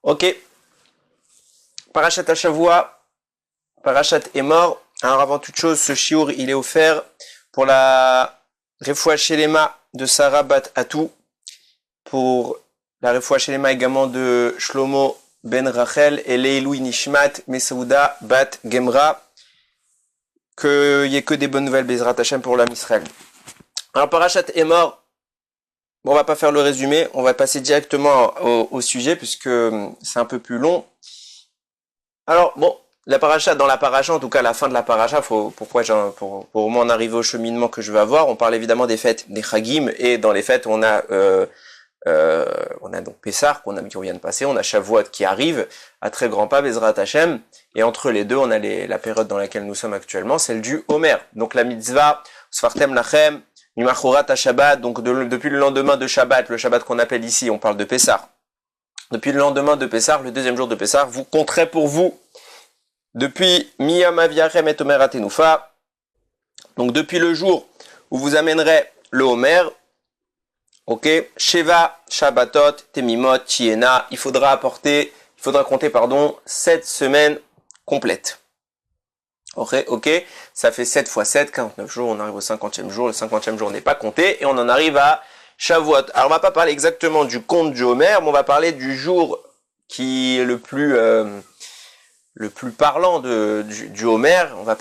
Ok, Parashat Hashavua, Parashat Emor. Alors avant toute chose, ce shiur il est offert pour la Refoua Shelema de Sarah Bat Atou, pour la Refoua Shelema également de Shlomo Ben Rachel et Leilou Nishmat Mesouda Bat Gemra. Qu'il n'y ait que des bonnes nouvelles Bezrat Hashem pour l'âme Israël. Alors Parashat Emor, bon, on va pas faire le résumé, on va passer directement au sujet puisque c'est un peu plus long. Alors bon, la paracha, dans la paracha, en tout cas la fin de la paracha, pour au moins en arriver au cheminement que je vais avoir, on parle évidemment des fêtes, des Chagim, et dans les fêtes on a donc Pessah qu'on vient de passer, on a Shavuot qui arrive à très grands pas, Bezrat Hashem, et entre les deux on a la période dans laquelle nous sommes actuellement, celle du Homer. Donc la mitzvah, Sfartem Lachem, Nimachorat Shabbat, donc depuis le lendemain de Shabbat, le Shabbat qu'on appelle ici, on parle de Pessah. Depuis le lendemain de Pessah, le deuxième jour de Pessah, vous compterez pour vous depuis Miyam Aviachem et Omer Atenufa, donc depuis le jour où vous amènerez le Homer, ok, Sheva, Shabbatot, Temimot, Tiena, il faudra compter, 7 semaines complètes. Ok, ça fait 7 fois 7, 49 jours, on arrive au 50e jour, le 50e jour n'est pas compté, et on en arrive à Shavuot. Alors on va pas parler exactement du compte du Homer, mais on va parler du jour qui est le plus parlant du Homer. On va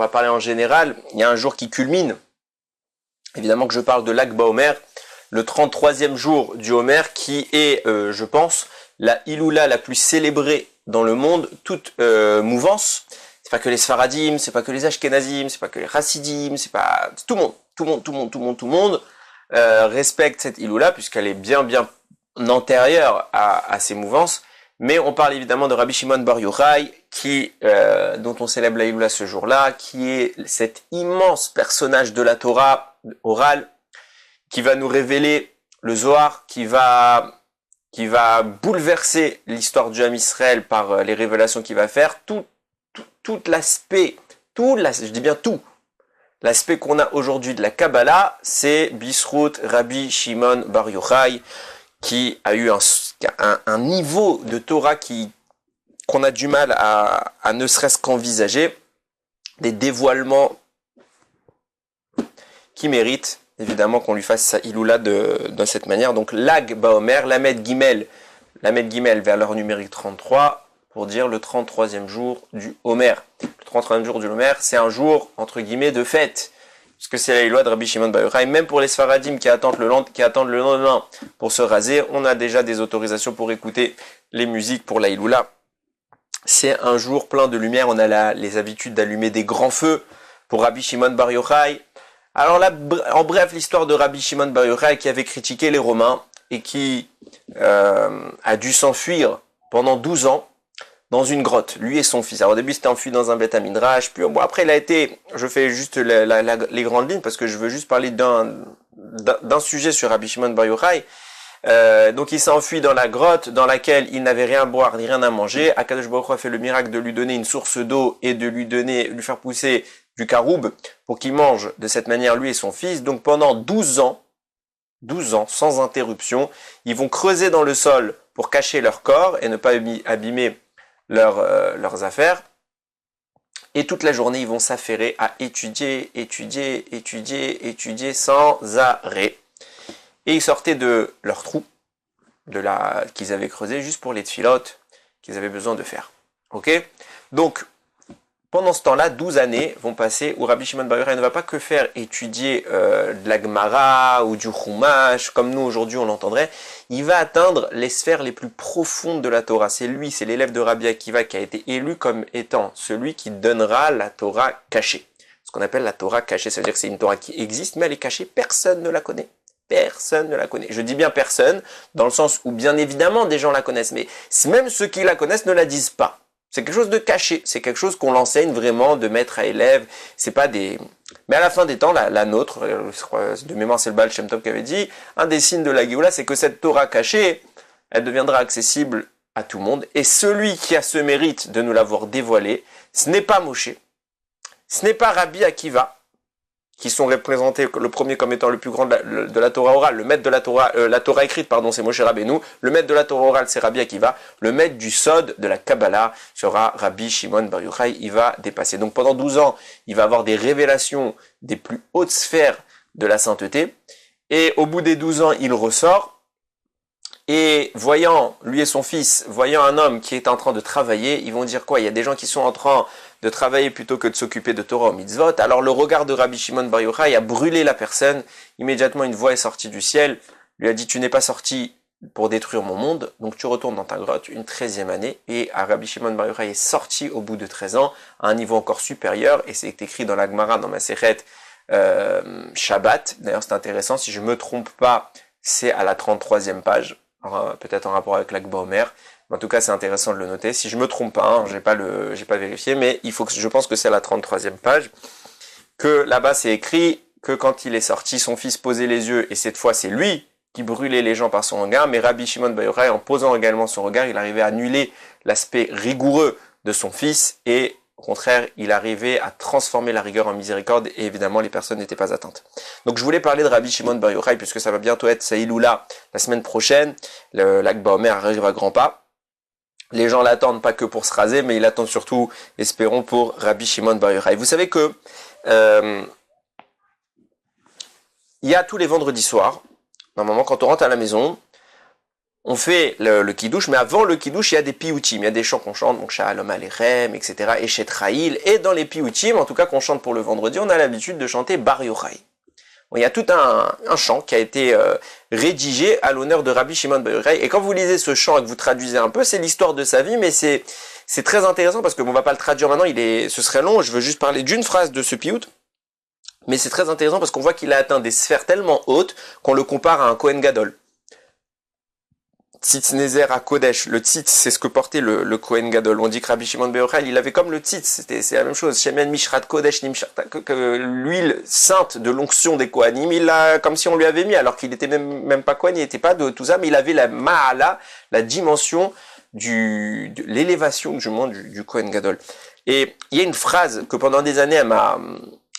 parler en général. Il y a un jour qui culmine. Évidemment que je parle de Lag BaOmer, le 33e jour du Homer, qui est, je pense, la Iloula la plus célébrée dans le monde, toute mouvance. C'est pas que les Sfaradim, c'est pas que les Ashkenazim, c'est pas que les Chassidim, c'est pas tout le monde respecte cette Iloula puisqu'elle est bien antérieure à ces mouvances. Mais on parle évidemment de Rabbi Shimon Bar Yochai, dont on célèbre la Iloula ce jour-là, qui est cet immense personnage de la Torah orale, qui va nous révéler le Zohar, qui va bouleverser l'histoire du Ham Israël par les révélations qu'il va faire, tout l'aspect qu'on a aujourd'hui de la Kabbalah, c'est Bisrout Rabbi Shimon Bar Yochai, qui a eu un niveau de Torah qu'on a du mal à ne serait-ce qu'envisager, des dévoilements qui méritent évidemment qu'on lui fasse sa Iloula de cette manière. Donc Lag BaOmer, Lamed Gimel vers l'heure numérique 33, pour dire le 33e jour du Homer. Le 33e jour du Homer, c'est un jour, entre guillemets, de fête, parce que c'est la Iloula de Rabbi Shimon Bar Yochai. Même pour les Sfaradim qui attendent le lendemain pour se raser, on a déjà des autorisations pour écouter les musiques pour la Iloula. C'est un jour plein de lumière, on a les habitudes d'allumer des grands feux pour Rabbi Shimon Bar Yochai. Alors là, en bref, l'histoire de Rabbi Shimon Bar Yochai qui avait critiqué les Romains et qui a dû s'enfuir pendant 12 ans dans une grotte, lui et son fils. Alors au début c'était enfui dans un Beth Midrash, puis bon après il a été, je fais juste les grandes lignes parce que je veux juste parler d'un sujet sur Rabbi Shimon Bar Yochai. Donc il s'est enfui dans la grotte dans laquelle il n'avait rien à boire ni rien à manger. Akadosh Baruch Hu a fait le miracle de lui donner une source d'eau et de lui faire pousser du caroub pour qu'il mange de cette manière lui et son fils. Donc pendant 12 ans, sans interruption, ils vont creuser dans le sol pour cacher leur corps et ne pas abîmer leurs affaires, et toute la journée ils vont s'affairer à étudier sans arrêt, et ils sortaient de leur trou qu'ils avaient creusé juste pour les tfilotes qu'ils avaient besoin de faire. Ok, donc pendant ce temps-là, 12 années vont passer où Rabbi Shimon Bar Yochai ne va pas que faire étudier de la Gemara ou du Chumash, comme nous aujourd'hui on l'entendrait, il va atteindre les sphères les plus profondes de la Torah. C'est l'élève de Rabbi Akiva qui a été élu comme étant celui qui donnera la Torah cachée. Ce qu'on appelle la Torah cachée, ça veut dire que c'est une Torah qui existe, mais elle est cachée, personne ne la connaît. Personne ne la connaît. Je dis bien personne, dans le sens où bien évidemment des gens la connaissent, mais même ceux qui la connaissent ne la disent pas. C'est quelque chose de caché, c'est quelque chose qu'on l'enseigne vraiment de maître à élève, c'est pas des... Mais à la fin des temps, la nôtre, de mémoire c'est le Baal Shem Tov qui avait dit, un des signes de la Géoula, c'est que cette Torah cachée, elle deviendra accessible à tout le monde, et celui qui a ce mérite de nous l'avoir dévoilé, ce n'est pas Moshe, ce n'est pas Rabbi Akiva, qui sont représentés le premier comme étant le plus grand de la Torah orale, le maître de la Torah écrite, pardon, c'est Moshe Rabbeinu, le maître de la Torah orale, c'est Rabbi Akiva, le maître du Sod de la Kabbalah sera Rabbi Shimon Bar Yochai, il va dépasser. Donc pendant 12 ans, il va avoir des révélations des plus hautes sphères de la sainteté, et au bout des 12 ans, il ressort, et voyant, lui et son fils, voyant un homme qui est en train de travailler, ils vont dire quoi? Il y a des gens qui sont en train de travailler plutôt que de s'occuper de Torah ou mitzvot. Alors le regard de Rabbi Shimon Bar Yochai a brûlé la personne. Immédiatement, une voix est sortie du ciel, lui a dit, tu n'es pas sorti pour détruire mon monde, donc tu retournes dans ta grotte une 13e année. Et Rabbi Shimon Bar Yochai est sorti au bout de 13 ans à un niveau encore supérieur, et c'est écrit dans la Gemara, dans Masechet Shabbat. D'ailleurs, c'est intéressant, si je me trompe pas, c'est à la 33e page. Peut-être en rapport avec l'Akba Omer. En tout cas, c'est intéressant de le noter. Si je me trompe pas, hein, j'ai pas vérifié, mais je pense que c'est à la 33e page, que là-bas c'est écrit que quand il est sorti, son fils posait les yeux, et cette fois c'est lui qui brûlait les gens par son regard, mais Rabbi Shimon Bar Yochai, en posant également son regard, il arrivait à annuler l'aspect rigoureux de son fils, et au contraire, il arrivait à transformer la rigueur en miséricorde, et évidemment, les personnes n'étaient pas atteintes. Donc, je voulais parler de Rabbi Shimon Bar Yochai, puisque ça va bientôt être sa Iloula la semaine prochaine. L'Akba Omer arrive à grands pas. Les gens l'attendent pas que pour se raser, mais ils l'attendent surtout, espérons, pour Rabbi Shimon Bar Yochai. Vous savez que il y a tous les vendredis soirs, normalement, quand on rentre à la maison, on fait le kiddush, mais avant le kiddush, il y a des piyutim, il y a des chants qu'on chante, donc Shalom Aleichem, etc., et Shetraïl, et dans les piyutim, en tout cas qu'on chante pour le vendredi, on a l'habitude de chanter Bar Yochai. Bon, il y a tout un chant qui a été rédigé à l'honneur de Rabbi Shimon Bar Yochai, et quand vous lisez ce chant et que vous traduisez un peu, c'est l'histoire de sa vie, mais c'est très intéressant, parce que bon, on va pas le traduire maintenant, ce serait long, je veux juste parler d'une phrase de ce piyut, mais c'est très intéressant parce qu'on voit qu'il a atteint des sphères tellement hautes qu'on le compare à un Kohen Gadol. Tzitz Nezer à Kodesh, le tzitz, c'est ce que portait le Kohen Gadol. On dit que Rabbi Shimon Bar Yochai, il avait comme le tzitz, c'est la même chose. Shemen Mishrat Kodesh Nimshrat, que l'huile sainte de l'onction des Kohanim, il l'a comme si on lui avait mis, alors qu'il était même pas Kohen, il n'était pas de tout ça, mais il avait la Ma'ala, la dimension de l'élévation du Kohen Gadol. Et il y a une phrase que pendant des années,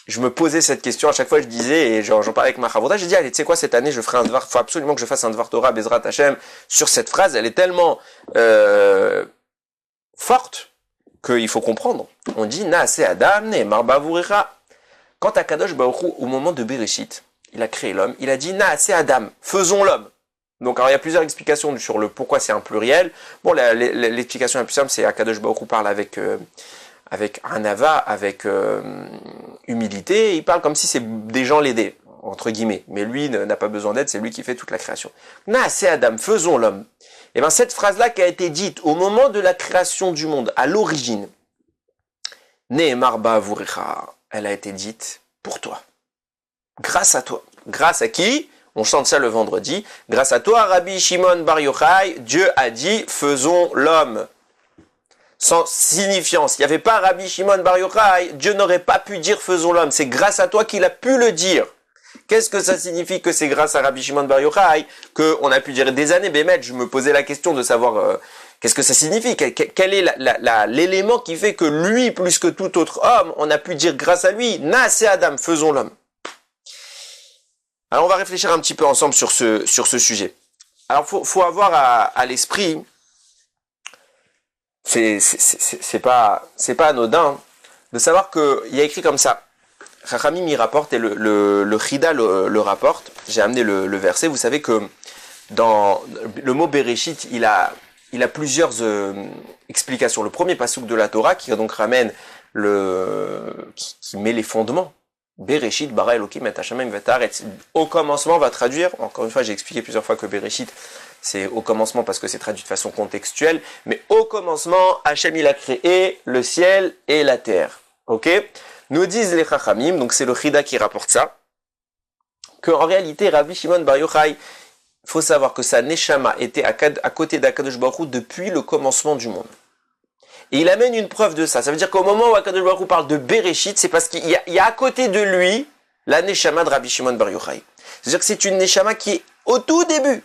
je me posais cette question, à chaque fois je disais, et j'en parlais avec ma Chavoda, j'ai dit, allez, tu sais quoi, cette année je ferai un devoir, faut absolument que je fasse un devoir Torah, Bezrat Hashem, sur cette phrase, elle est tellement forte, qu'il faut comprendre. On dit, Naase Adam, Ne'emar Bavuricha. Quant à Kadosh Baruch Hu, au moment de Bereshit, il a créé l'homme, il a dit, Naase Adam, faisons l'homme. Donc, alors, il y a plusieurs explications sur le pourquoi c'est un pluriel. Bon, l'explication la plus simple, c'est Akadosh Baruch Hu parle avec anava, avec humilité, il parle comme si c'est des gens l'aidaient, entre guillemets. Mais lui n'a pas besoin d'aide, c'est lui qui fait toute la création. Naase Adam, faisons l'homme. Et bien cette phrase-là qui a été dite au moment de la création du monde, à l'origine, Ne'emar Ba'avuricha, elle a été dite pour toi. Grâce à toi. Grâce à qui? On chante ça le vendredi. Grâce à toi, Rabbi Shimon Bar Yochai, Dieu a dit, faisons l'homme. Sans signifiance. Il n'y avait pas Rabbi Shimon Bar Yochai, Dieu n'aurait pas pu dire faisons l'homme. C'est grâce à toi qu'il a pu le dire. Qu'est-ce que ça signifie que c'est grâce à Rabbi Shimon Bar Yochai qu'on a pu dire des années? Bémet, je me posais la question de savoir qu'est-ce que ça signifie, quel est l'élément qui fait que lui, plus que tout autre homme, on a pu dire grâce à lui, Naase Adam, faisons l'homme. Alors on va réfléchir un petit peu ensemble sur ce sujet. Alors faut avoir à l'esprit, c'est pas anodin de savoir que il y a écrit comme ça. Chachamim y rapporte et le Chida le rapporte. J'ai amené le verset. Vous savez que dans le mot Bereshit, il a plusieurs explications. Le premier pasuk de la Torah qui donc ramène qui met les fondements. Bereshit bara Elokim et Hashamayim v'haaretz. Au commencement va traduire. Encore une fois, j'ai expliqué plusieurs fois que Bereshit c'est au commencement parce que c'est traduit de façon contextuelle. Mais au commencement, Hachem il a créé le ciel et la terre. Ok? Nous disent les Chachamim, donc c'est le Chida qui rapporte ça, qu'en réalité, Rabbi Shimon Bar Yochai, il faut savoir que sa Neshama était à côté d'Akadosh Baruch Hu depuis le commencement du monde. Et il amène une preuve de ça. Ça veut dire qu'au moment où Akadosh Baruch Hu parle de Bereshit, c'est parce qu'il y a à côté de lui la Neshama de Rabbi Shimon Bar Yochai. C'est-à-dire que c'est une Neshama qui est au tout début.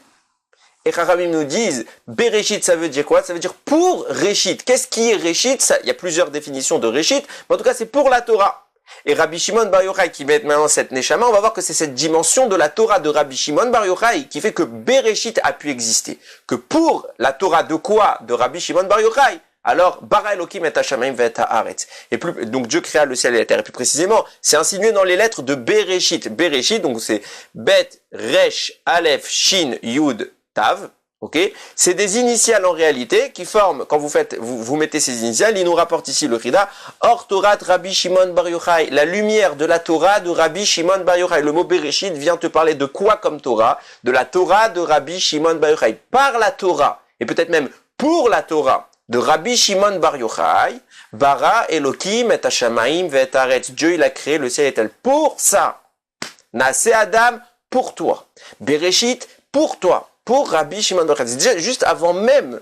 Et Chachamim nous disent, Bereshit, ça veut dire quoi? Ça veut dire pour Réchit. Qu'est-ce qui est Réchit? Il y a plusieurs définitions de Réchit, mais en tout cas, c'est pour la Torah. Et Rabbi Shimon Bar Yochai qui met maintenant cette Neshama, on va voir que c'est cette dimension de la Torah de Rabbi Shimon Bar Yochai qui fait que Bereshit a pu exister. Que pour la Torah de quoi? De Rabbi Shimon Bar Yochai. Alors, Bara Elokim et Hashamayim ve et Haaretz. Et plus, donc Dieu créa le ciel et la terre. Et plus précisément, c'est insinué dans les lettres de Bereshit. Bereshit, donc c'est Bet, Resh, Aleph, Shin, Yud, Tav. Ok? C'est des initiales en réalité qui forment, quand vous mettez ces initiales, il nous rapporte ici le Rida, Or Torah Rabbi Shimon Bar Yochai, la lumière de la Torah de Rabbi Shimon Bar Yochai. Le mot Bereshit vient te parler de quoi comme Torah? De la Torah de Rabbi Shimon Bar Yochai. Par la Torah, et peut-être même pour la Torah de Rabbi Shimon Bar Yochai, Bara Elokim et Hashamayim ve et Haaretz. Dieu il a créé le ciel et la terre. Pour ça, Naaseh Adam, pour toi. Bereshit, pour toi. Pour Rabbi Shimon Bar Yochai. Déjà, juste avant même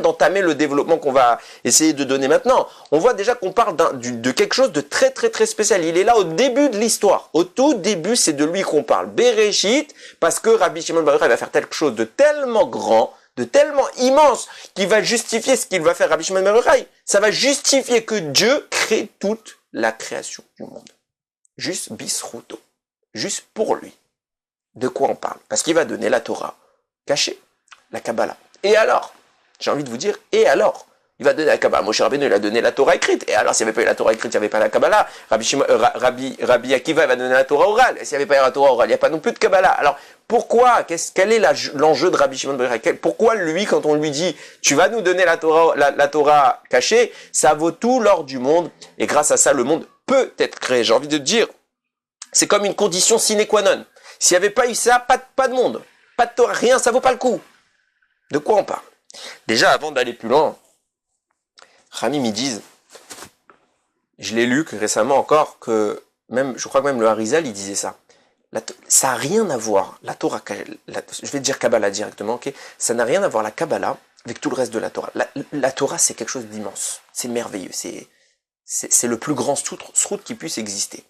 d'entamer le développement qu'on va essayer de donner maintenant, on voit déjà qu'on parle de quelque chose de très très très spécial. Il est là au début de l'histoire. Au tout début, c'est de lui qu'on parle. Bereshit, parce que Rabbi Shimon Bar Yochai va faire quelque chose de tellement grand, de tellement immense, qui va justifier ce qu'il va faire Rabbi Shimon Bar Yochai. Ça va justifier que Dieu crée toute la création du monde. Juste bisruto. Juste pour lui. De quoi on parle? Parce qu'il va donner la Torah cachée, la Kabbalah. Et alors? J'ai envie de vous dire, et alors? Il va donner la Kabbalah. Moshe Rabbeinu, il a donné la Torah écrite. Et alors, s'il n'y avait pas eu la Torah écrite, il n'y avait pas la Kabbalah. Rabbi Akiva, il va donner la Torah orale. Et s'il n'y avait pas eu la Torah orale, il n'y a pas non plus de Kabbalah. Alors, pourquoi? Quel est l'enjeu de Rabbi Shimon Bar Yochai? Pourquoi lui, quand on lui dit, tu vas nous donner la Torah cachée, ça vaut tout l'or du monde. Et grâce à ça, le monde peut être créé. J'ai envie de te dire, c'est comme une condition sine qua non. S'il n'y avait pas eu ça, pas de monde. Pas de Torah, rien, ça vaut pas le coup. De quoi on parle? Déjà, avant d'aller plus loin, Khamim, ils disent, je l'ai lu récemment encore, je crois que même le Harizal, il disait ça. Ça n'a rien à voir, la Torah, je vais dire Kabbalah directement, ok? Ça n'a rien à voir la Kabbalah avec tout le reste de la Torah. La Torah, c'est quelque chose d'immense. C'est merveilleux. C'est le plus grand srout qui puisse exister.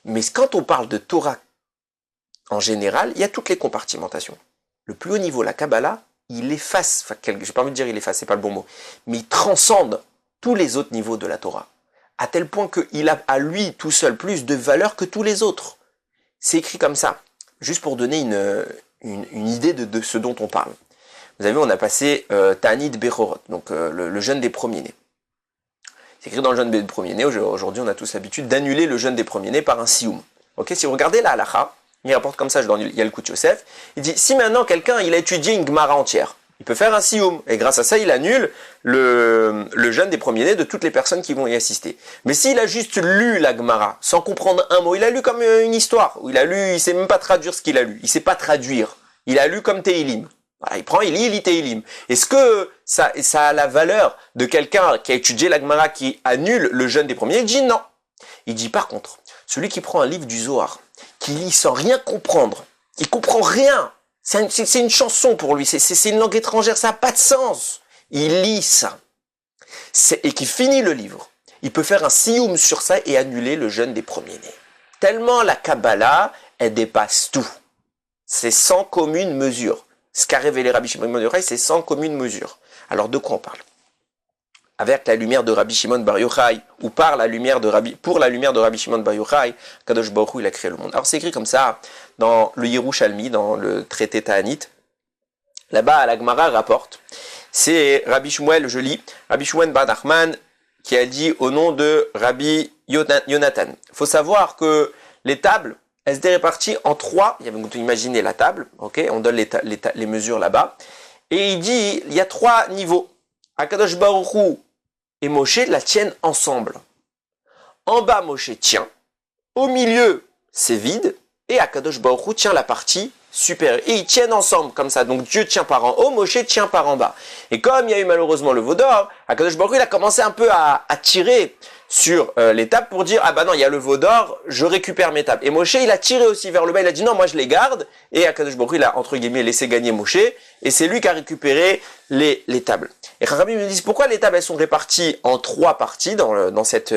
Mais quand on parle de Torah en général, il y a toutes les compartimentations. Le plus haut niveau, la Kabbalah, il efface, je n'ai pas envie de dire il efface, c'est pas le bon mot, mais il transcende tous les autres niveaux de la Torah, à tel point qu'il a à lui tout seul plus de valeur que tous les autres. C'est écrit comme ça, juste pour donner une idée de ce dont on parle. Vous avez vu, on a passé Ta'anit Bechorot, donc le jeûne des premiers-nés. C'est écrit dans le jeûne des premiers-nés, aujourd'hui on a tous l'habitude d'annuler le jeûne des premiers-nés par un sioum. Ok, si vous regardez la halakha, il rapporte comme ça dans Yalkut Yosef, il dit, si maintenant quelqu'un il a étudié une Gemara entière, il peut faire un sioum, et grâce à ça il annule le jeûne des premiers-nés de toutes les personnes qui vont y assister. Mais s'il a juste lu la Gemara, sans comprendre un mot, il a lu comme une histoire, où il sait même pas traduire ce qu'il a lu, il sait pas traduire, il a lu comme Tehilim. Voilà, il lit Tehilim. Est-ce que ça a la valeur de quelqu'un qui a étudié la Gemara qui annule le jeûne des premiers? Il dit non. Il dit par contre, celui qui prend un livre du Zohar, qui lit sans rien comprendre, il comprend rien, c'est une chanson pour lui, c'est une langue étrangère, ça n'a pas de sens. Il lit ça, et qui finit le livre, il peut faire un sioum sur ça et annuler le jeûne des premiers-nés. Tellement la Kabbalah, elle dépasse tout. C'est sans commune mesure. Ce qu'a révélé Rabbi Shimon Bar Yochai, c'est sans commune mesure. Alors de quoi on parle? Avec la lumière de Rabbi Shimon Bar Yochai, ou pour la lumière de Rabbi Shimon Bar Yochai, Kadosh Baruch Hu, il a créé le monde. Alors c'est écrit comme ça, dans le Yerushalmi, dans le traité Ta'anit, là-bas, la Gemara rapporte, c'est Rabbi Shmuel, je lis, Rabbi Shmuel Bar Nachman, qui a dit au nom de Rabbi Yonatan. Il faut savoir que les tables, elles se répartissent en trois, vous imaginez la table, ok, on donne les mesures là-bas, et il dit, il y a trois niveaux. Akadosh Baruch Hu et Moshe la tiennent ensemble. En bas, Moshe tient. Au milieu, c'est vide. Et Akadosh Baruch Hu tient la partie supérieure. Et ils tiennent ensemble comme ça. Donc Dieu tient par en haut, Moshe tient par en bas. Et comme il y a eu malheureusement le veau d'or, Akadosh Baruch Hu il a commencé un peu à tirer sur les tables pour dire, ah bah non, il y a le veau d'or, je récupère mes tables. Et Moshe, il a tiré aussi vers le bas, il a dit non, moi je les garde. Et Akadosh Baruch Hu, il a entre guillemets laissé gagner Moshe. Et c'est lui qui a récupéré les tables. Et Chachamim me disent pourquoi les tables elles sont réparties en trois parties dans cette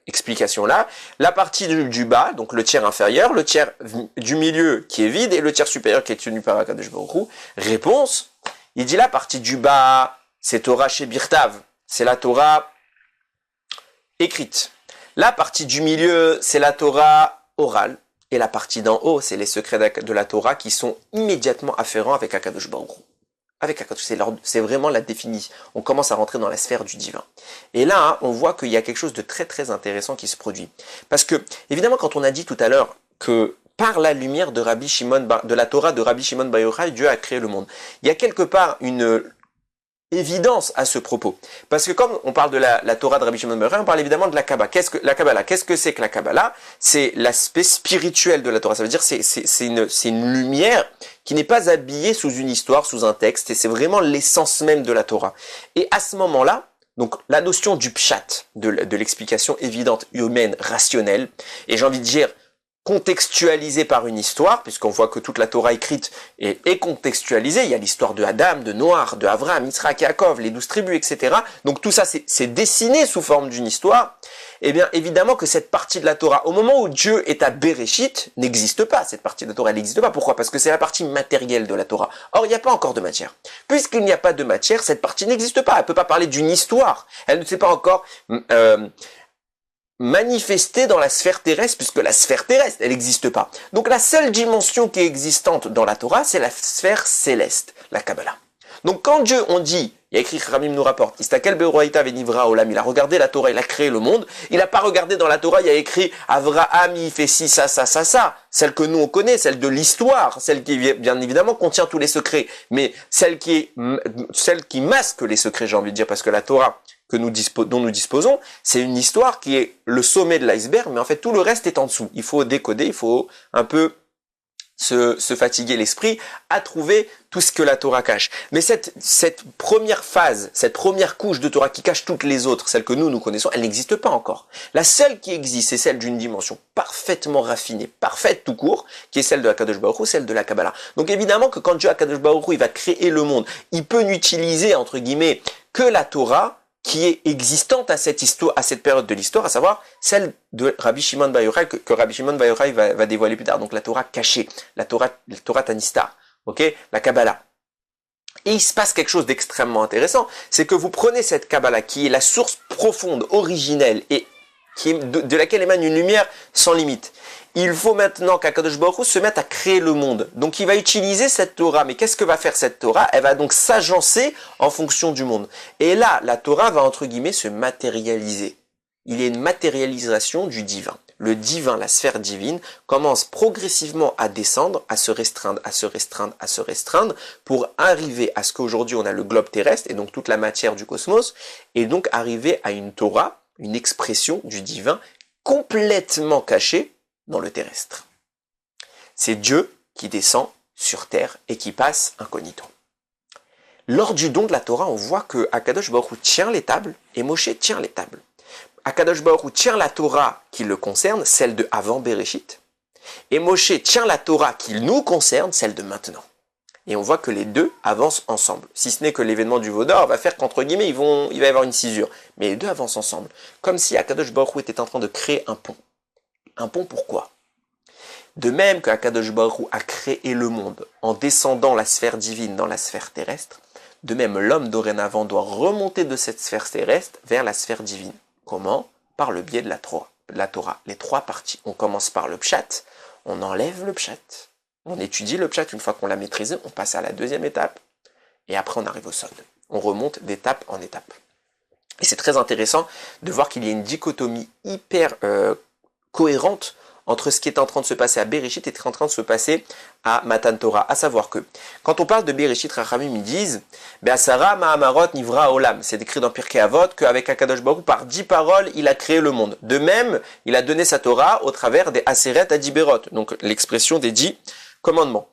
explication-là. La partie du bas, donc le tiers inférieur, le tiers du milieu qui est vide et le tiers supérieur qui est tenu par Akadosh Baruch Hu. Réponse, il dit la partie du bas, c'est Torah chez Birtav, c'est la Torah écrite. La partie du milieu, c'est la Torah orale. Et la partie d'en haut, c'est les secrets de la Torah qui sont immédiatement afférents avec Akadosh Baruch Hu. Avec Akadosh, c'est vraiment la définition. On commence à rentrer dans la sphère du divin. Et là, hein, on voit qu'il y a quelque chose de très très intéressant qui se produit. Parce que, évidemment, quand on a dit tout à l'heure que par la lumière de de la Torah de Rabbi Shimon Bar Yochai, Dieu a créé le monde. Il y a quelque part une évidence à ce propos. Parce que comme on parle de la Torah de Rabbi Shimon Bar Yochai, on parle évidemment de la Kabbalah. Qu'est-ce que c'est que la Kabbalah? C'est l'aspect spirituel de la Torah. Ça veut dire c'est une lumière qui n'est pas habillée sous une histoire, sous un texte, et c'est vraiment l'essence même de la Torah. Et à ce moment-là, donc la notion du pshat, de l'explication évidente, humaine, rationnelle, et j'ai envie de dire contextualisée par une histoire, puisqu'on voit que toute la Torah écrite est contextualisée. Il y a l'histoire de Adam, de Noach, de Avraham, Yitzhak, Yaakov, les 12 tribus, etc. Donc tout ça, c'est dessiné sous forme d'une histoire. Eh bien, évidemment que cette partie de la Torah, au moment où Dieu est à Bereshit, n'existe pas. Cette partie de la Torah, elle n'existe pas. Pourquoi? Parce que c'est la partie matérielle de la Torah. Or, il n'y a pas encore de matière. Puisqu'il n'y a pas de matière, cette partie n'existe pas. Elle ne peut pas parler d'une histoire. Elle ne s'est pas encore manifestée dans la sphère terrestre, puisque la sphère terrestre, elle n'existe pas. Donc la seule dimension qui est existante dans la Torah, c'est la sphère céleste, la Kabbalah. Donc quand Dieu, on dit, il y a écrit, Ramim nous rapporte, Istakel Beroaita Venivra Olam, il a regardé la Torah, il a créé le monde, il n'a pas regardé dans la Torah, il y a écrit, Avraham, il fait ci, ça, celle que nous on connaît, celle de l'histoire, celle qui, bien évidemment, contient tous les secrets, mais celle qui masque les secrets, j'ai envie de dire, parce que la Torah, dont nous disposons, c'est une histoire qui est le sommet de l'iceberg, mais en fait tout le reste est en dessous. Il faut décoder, il faut un peu se fatiguer l'esprit à trouver tout ce que la Torah cache. Mais cette première phase, cette première couche de Torah qui cache toutes les autres, celles que nous connaissons, elle n'existe pas encore. La seule qui existe, c'est celle d'une dimension parfaitement raffinée, parfaite tout court, qui est celle de Akadosh Baruch Hu, celle de la Kabbalah. Donc évidemment que quand Dieu Akadosh Baruch Hu, il va créer le monde, il peut n'utiliser, entre guillemets, que la Torah qui est existante à cette histoire, à cette période de l'histoire, à savoir celle de Rabbi Shimon Bar Yochai, que Rabbi Shimon Bar Yochai va dévoiler plus tard. Donc la Torah cachée, la Torah Tanistar, ok, la Kabbalah. Et il se passe quelque chose d'extrêmement intéressant, c'est que vous prenez cette Kabbalah qui est la source profonde, originelle et qui est de laquelle émane une lumière sans limite. Il faut maintenant qu'Akadosh Baruch Hu se mette à créer le monde. Donc il va utiliser cette Torah. Mais qu'est-ce que va faire cette Torah? Elle va donc s'agencer en fonction du monde. Et là, la Torah va entre guillemets se matérialiser. Il y a une matérialisation du divin. Le divin, la sphère divine, commence progressivement à descendre, à se restreindre, à se restreindre, à se restreindre, pour arriver à ce qu'aujourd'hui on a le globe terrestre, et donc toute la matière du cosmos, et donc arriver à une Torah, une expression du divin, complètement cachée dans le terrestre. C'est Dieu qui descend sur terre et qui passe incognito. Lors du don de la Torah, on voit que Akadosh Baruch Hu tient les tables et Moshe tient les tables. Akadosh Baruch Hu tient la Torah qui le concerne, celle de avant Bereshit, et Moshe tient la Torah qui nous concerne, celle de maintenant. Et on voit que les deux avancent ensemble. Si ce n'est que l'événement du Vaudor va faire qu'entre guillemets, il va y avoir une cisure. Mais les deux avancent ensemble. Comme si Akadosh Baruch Hu était en train de créer un pont. Un pont pourquoi? De même qu'Akadosh Baruch Hu a créé le monde en descendant la sphère divine dans la sphère terrestre, de même l'homme dorénavant doit remonter de cette sphère terrestre vers la sphère divine. Comment? Par le biais de la Torah. Les trois parties. On commence par le pshat, on enlève le pshat, on étudie le pshat, une fois qu'on l'a maîtrisé, on passe à la deuxième étape, et après on arrive au sod. On remonte d'étape en étape. Et c'est très intéressant de voir qu'il y a une dichotomie hyper cohérente entre ce qui est en train de se passer à Bereshit et ce qui est en train de se passer à Matan Torah. À savoir que, quand on parle de Bereshit, Rachamim, ils disent, Be'asara ma'amarot nivra olam. C'est écrit dans Pirkei Avot qu'avec Akadosh Baruch Hu, par 10 paroles, il a créé le monde. De même, il a donné sa Torah au travers des Aseret Adiberot. Donc, l'expression des 10 commandements.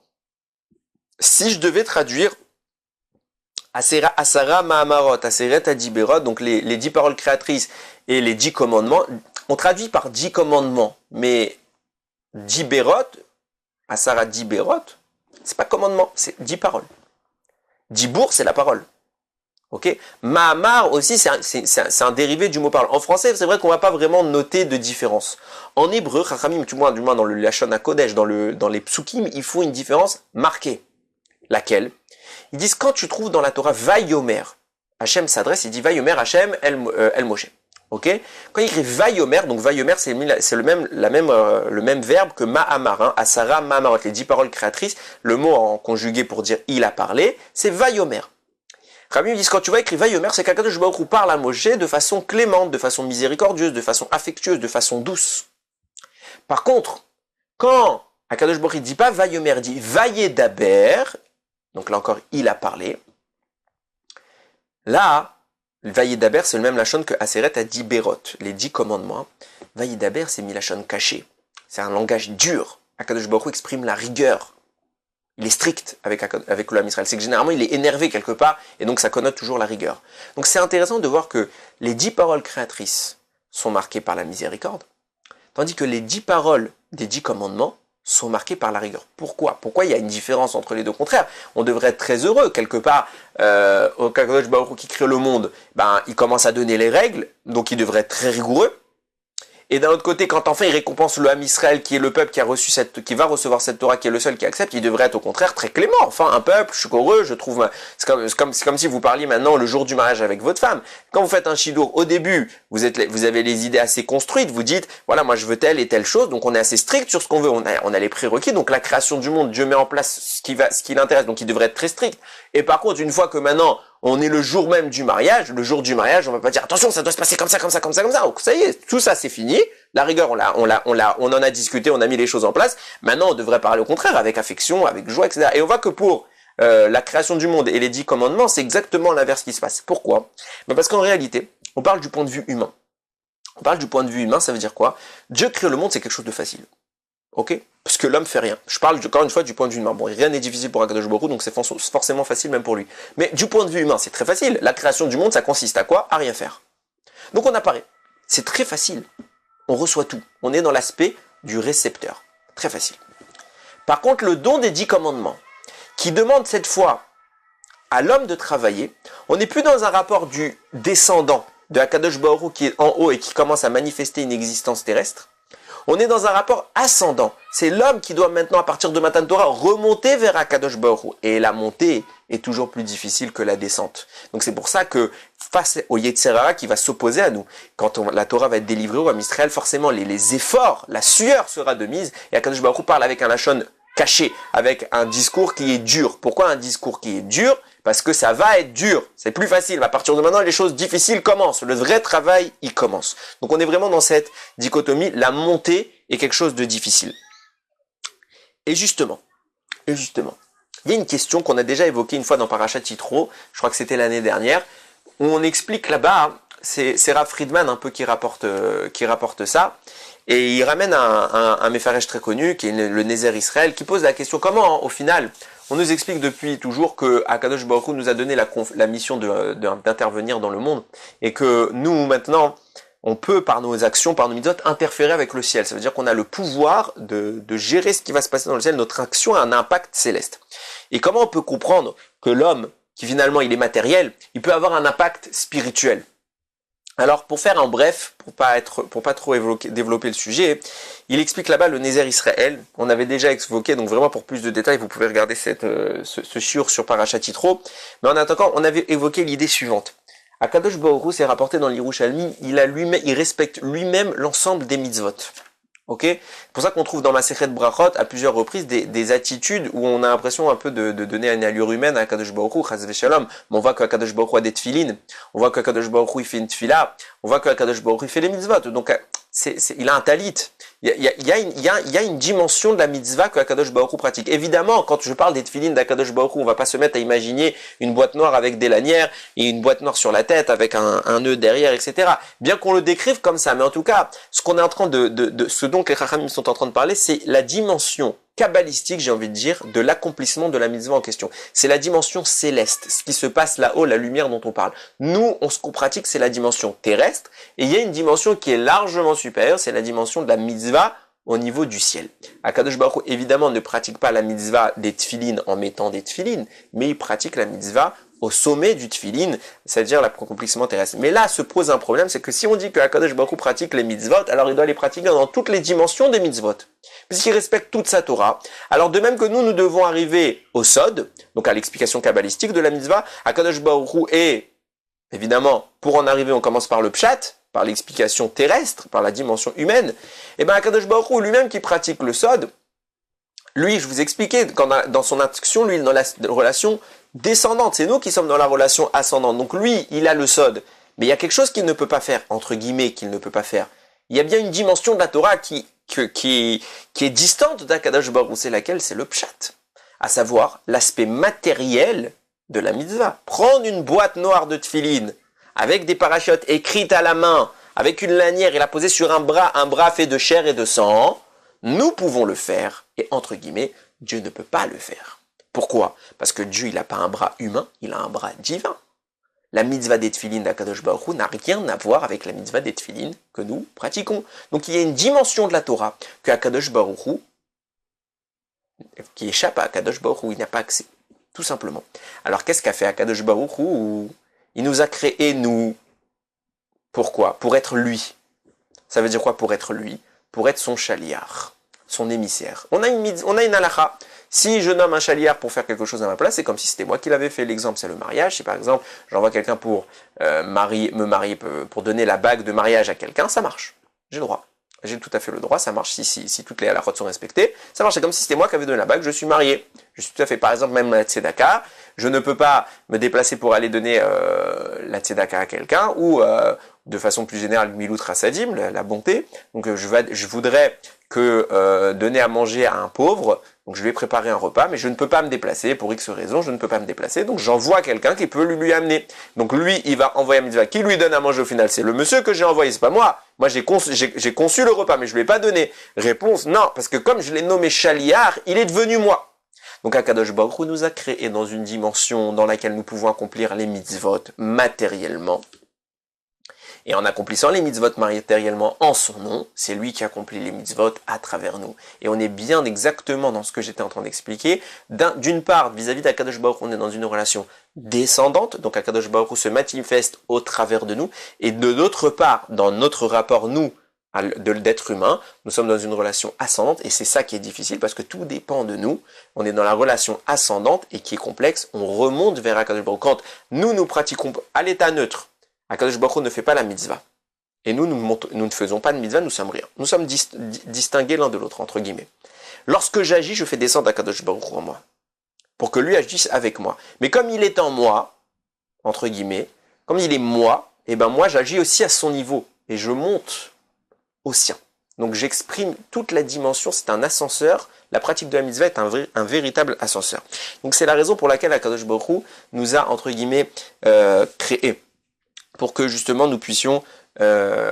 Si je devais traduire Asara ma'amarot, Aseret Adiberot, donc les 10 paroles créatrices et les 10 commandements, on traduit par 10 commandements, mais 10 berot, Asara 10 berot, c'est pas commandement, c'est 10 paroles. Dibour, c'est la parole. Ok? Mahamar aussi, c'est un dérivé du mot parole. En français, c'est vrai qu'on va pas vraiment noter de différence. En hébreu, Chachamim, du moins dans le Lashon HaKodesh, dans les psukim, il faut une différence marquée. Laquelle? Ils disent, quand tu trouves dans la Torah Vayomer, Hachem s'adresse, il dit Vayomer Hachem El Moshe. Ok? Quand il écrit Vayomer, donc Vayomer, c'est le même verbe que Ma'amar, hein, Asara Ma'amarot, les 10 paroles créatrices, le mot en conjugué pour dire il a parlé, c'est Vayomer. Rabbi me dit, quand tu vois écrit Vayomer, c'est qu'Akadosh Baruch Hu parle à Moshe de façon clémente, de façon miséricordieuse, de façon affectueuse, de façon douce. Par contre, quand Akadosh Baruch Hu dit pas Vayomer, il dit Vayedaber, donc là encore, il a parlé. Là, Vayedaber, c'est le même lachon que Aseret a dit Berot, les 10 commandements. Vayedaber, c'est milachon caché. C'est un langage dur. Akadosh Baruch Hu exprime la rigueur. Il est strict avec l'Olam Israël. C'est que généralement, il est énervé quelque part, et donc ça connote toujours la rigueur. Donc c'est intéressant de voir que les 10 paroles créatrices sont marquées par la miséricorde, tandis que les 10 paroles des 10 commandements sont marquées par la rigueur. Pourquoi? Pourquoi il y a une différence entre les deux contraires? On devrait être très heureux, quelque part, au Kadosh Baruch Hu qui crée le monde, il commence à donner les règles, donc il devrait être très rigoureux. Et d'un autre côté, quand enfin il récompense le Ham Israël, qui est le peuple qui va recevoir cette Torah, qui est le seul qui accepte, il devrait être au contraire très clément. Enfin, un peuple, je suis heureux, je trouve, c'est comme si vous parliez maintenant le jour du mariage avec votre femme. Quand vous faites un shidour, au début, vous avez les idées assez construites, vous dites, voilà, moi je veux telle et telle chose, donc on est assez strict sur ce qu'on veut, on a les prérequis, donc la création du monde, Dieu met en place ce qui l'intéresse, donc il devrait être très strict. Et par contre, une fois que maintenant, on est le jour même du mariage, on va pas dire, attention, ça doit se passer comme ça. Donc, ça y est, tout ça, c'est fini. La rigueur, on en a discuté, on a mis les choses en place. Maintenant, on devrait parler au contraire, avec affection, avec joie, etc. Et on voit que pour la création du monde et les 10 commandements, c'est exactement l'inverse qui se passe. Pourquoi? Parce qu'en réalité, on parle du point de vue humain. On parle du point de vue humain, ça veut dire quoi? Dieu crée le monde, c'est quelque chose de facile. Ok? Parce que l'homme fait rien. Je parle encore une fois du point de vue humain. Bon, rien n'est difficile pour Akadosh Baruch Hu, donc c'est forcément facile même pour lui. Mais du point de vue humain, c'est très facile. La création du monde, ça consiste à quoi? À rien faire. Donc on apparaît. C'est très facile. On reçoit tout. On est dans l'aspect du récepteur. Très facile. Par contre, le don des 10 commandements, qui demande cette fois à l'homme de travailler, on n'est plus dans un rapport du descendant de Akadosh Baruch Hu qui est en haut et qui commence à manifester une existence terrestre. On est dans un rapport ascendant. C'est l'homme qui doit maintenant, à partir de Matan Torah, remonter vers Akadosh Baruch Hu. Et la montée est toujours plus difficile que la descente. Donc c'est pour ça que, face au Yetzer Hara qui va s'opposer à nous, quand la Torah va être délivrée au Ham Israël, forcément les efforts, la sueur sera de mise, et Akadosh Baruch Hu parle avec un lachon caché, avec un discours qui est dur. Pourquoi un discours qui est dur? Parce que ça va être dur. C'est plus facile. À partir de maintenant, les choses difficiles commencent. Le vrai travail, il commence. Donc on est vraiment dans cette dichotomie. La montée est quelque chose de difficile. Et justement, il y a une question qu'on a déjà évoquée une fois dans Parashat Yitro. Je crois que c'était l'année dernière, où on explique là-bas, c'est Rav Friedman un peu qui rapporte ça. Et il ramène un Mefarech très connu, qui est le Nézer Israël, qui pose la question comment, au final, on nous explique depuis toujours que Akadosh Baruch Hu nous a donné la mission d'intervenir dans le monde, et que nous, maintenant, on peut, par nos actions, par nos mitzvot, interférer avec le ciel. Ça veut dire qu'on a le pouvoir de gérer ce qui va se passer dans le ciel. Notre action a un impact céleste. Et comment on peut comprendre que l'homme, qui finalement il est matériel, il peut avoir un impact spirituel? Alors, pour faire en bref, pour pas trop développer le sujet, il explique là-bas le Nézer Israël. On avait déjà évoqué, donc vraiment pour plus de détails, vous pouvez regarder ce shiur sur Parashat Yitro. Mais en attendant, on avait évoqué l'idée suivante. Akadosh Baruch Hu, c'est rapporté dans l'Yerushalmi, il respecte lui-même l'ensemble des mitzvot. Ok? C'est pour ça qu'on trouve dans Masechet Brachot à plusieurs reprises des attitudes où on a l'impression un peu de donner une allure humaine à Akadosh Baruch Hu, chas v'shalom. Mais on voit qu'Akadosh Baruch Hu a des tefilin, on voit qu'Akadosh Baruch Hu il fait une tefila, on voit qu'Akadosh Baruch Hu il fait les mitzvot. Donc il a un talit. Il y a une dimension de la mitzvah que Akadosh Baruch Hu pratique. Évidemment, quand je parle des tefilin d'Akadosh Baruch Hu, on va pas se mettre à imaginer une boîte noire avec des lanières et une boîte noire sur la tête avec un nœud derrière, etc. Bien qu'on le décrive comme ça, mais en tout cas, ce qu'on est en train ce dont les Chachamim sont en train de parler, c'est la dimension kabbalistique, j'ai envie de dire, de l'accomplissement de la mitzvah en question. C'est la dimension céleste, ce qui se passe là-haut, la lumière dont on parle. Nous, ce qu'on pratique, c'est la dimension terrestre, et il y a une dimension qui est largement supérieure, c'est la dimension de la mitzvah au niveau du ciel. Akadosh Baruch Hu, évidemment, ne pratique pas la mitzvah des tefilin en mettant des tefilin, mais il pratique la mitzvah au sommet du tefilin, c'est-à-dire l'accomplissement terrestre. Mais là, se pose un problème, c'est que si on dit que Akadosh Baruch Hu pratique les mitzvot, alors il doit les pratiquer dans toutes les dimensions des mitzvot, puisqu'il respecte toute sa Torah. Alors de même que nous devons arriver au Sod, donc à l'explication kabbalistique de la mitzvah, Akadosh Baruch Hu est, évidemment, pour en arriver, on commence par le Pshat, par l'explication terrestre, par la dimension humaine, et bien Akadosh Baruch Hu lui-même qui pratique le sod, lui, je vous expliquais, dans son instruction, lui, dans la relation descendante, c'est nous qui sommes dans la relation ascendante. Donc lui, il a le sod, mais il y a quelque chose qu'il ne peut pas faire, entre guillemets, qu'il ne peut pas faire. Il y a bien une dimension de la Torah qui est distante d'Akadosh Baruch Hu, c'est laquelle? C'est le pshat, à savoir l'aspect matériel de la mitzvah. Prendre une boîte noire de tefillin, avec des parachutes écrites à la main, avec une lanière et la poser sur un bras fait de chair et de sang, nous pouvons le faire, et entre guillemets, Dieu ne peut pas le faire. Pourquoi? Parce que Dieu, il n'a pas un bras humain, il a un bras divin. La mitzvah des tefillin d'Akadosh Baruch Hu n'a rien à voir avec la mitzvah des tefillin que nous pratiquons. Donc il y a une dimension de la Torah que Akadosh Baruch Hu, qui échappe à Akadosh Baruch Hu, il n'a pas accès, tout simplement. Alors qu'est-ce qu'a fait Akadosh Baruch Hu? Il nous a créés, nous. Pourquoi? Pour être lui. Ça veut dire quoi pour être lui? Pour être son chaliar, son émissaire. On a une halakha. Si je nomme un chaliar pour faire quelque chose à ma place, c'est comme si c'était moi qui l'avais fait. L'exemple, c'est le mariage. Si par exemple, j'envoie quelqu'un pour me marier, pour donner la bague de mariage à quelqu'un, ça marche. J'ai le droit. J'ai tout à fait le droit, ça marche si toutes les halakhot sont respectées. Ça marche, c'est comme si c'était moi qui avais donné la bague, je suis marié. Je suis tout à fait, par exemple, même la tzedaka, je ne peux pas me déplacer pour aller donner la tzedaka à quelqu'un, ou de façon plus générale, milut rasadim, la bonté. Donc je voudrais que donner à manger à un pauvre, donc je vais préparer un repas, mais je ne peux pas me déplacer, pour X raisons, je ne peux pas me déplacer, donc j'envoie quelqu'un qui peut lui amener. Donc lui, il va envoyer un mitzvah, qui lui donne à manger au final? C'est le monsieur que j'ai envoyé, c'est pas moi. Moi j'ai conçu le repas, mais je ne lui ai pas donné. Réponse, non, parce que comme je l'ai nommé chaliar, il est devenu moi. Donc Akadosh Baruch Hu nous a créés dans une dimension dans laquelle nous pouvons accomplir les mitzvot matériellement. Et en accomplissant les mitzvot matériellement en son nom, c'est lui qui accomplit les mitzvot à travers nous. Et on est bien exactement dans ce que j'étais en train d'expliquer. D'une part, vis-à-vis d'Akadosh Baruch Hu, on est dans une relation descendante, donc Akadosh Baruch Hu se manifeste au travers de nous. Et de l'autre part, dans notre rapport, nous, d'être humain, nous sommes dans une relation ascendante, et c'est ça qui est difficile, parce que tout dépend de nous. On est dans la relation ascendante, et qui est complexe, on remonte vers Akadosh Baruch Hu. Quand nous pratiquons à l'état neutre, Akadosh Baruch Hu ne fait pas la mitzvah. Et nous ne faisons pas de mitzvah, nous sommes rien. Nous sommes distingués l'un de l'autre, entre guillemets. Lorsque j'agis, je fais descendre Akadosh Baruch Hu en moi, pour que lui agisse avec moi. Mais comme il est en moi, entre guillemets, comme il est moi, et ben moi j'agis aussi à son niveau, et je monte au sien. Donc j'exprime toute la dimension, c'est un ascenseur. La pratique de la mitzvah est un véritable ascenseur. Donc c'est la raison pour laquelle Akadosh Baruch Hu nous a, entre guillemets, créés, pour que justement nous puissions